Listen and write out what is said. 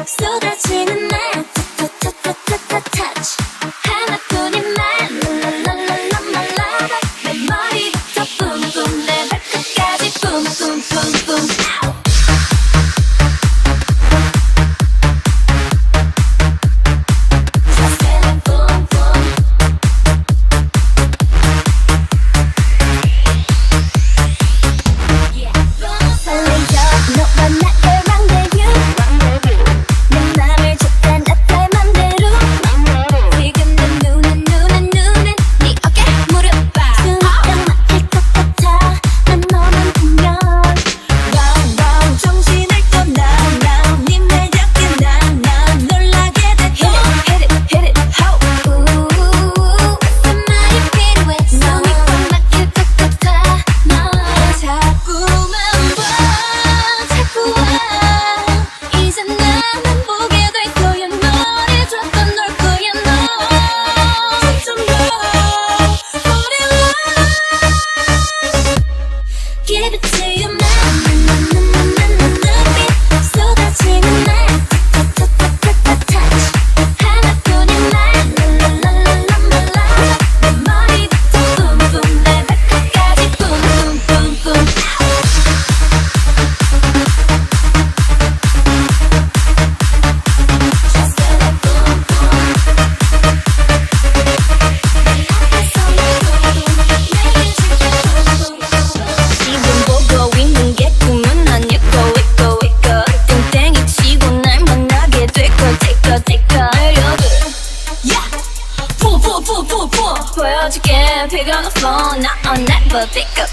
쏟아지는 내 touch 하나뿐인 말 랄랄랄랄랄라 내 머리부터 뿜뿜 내 발끝까지 뿜뿜뿜뿜 Give it to you, man. 눈빛 쏟아지는 내 touch 하나뿐인 말 랄랄랄랄라 내 머리부터 뿜뿜 내 발끝까지 뿜뿜뿜뿜 보여줄게 pick up the phone, not on never pick up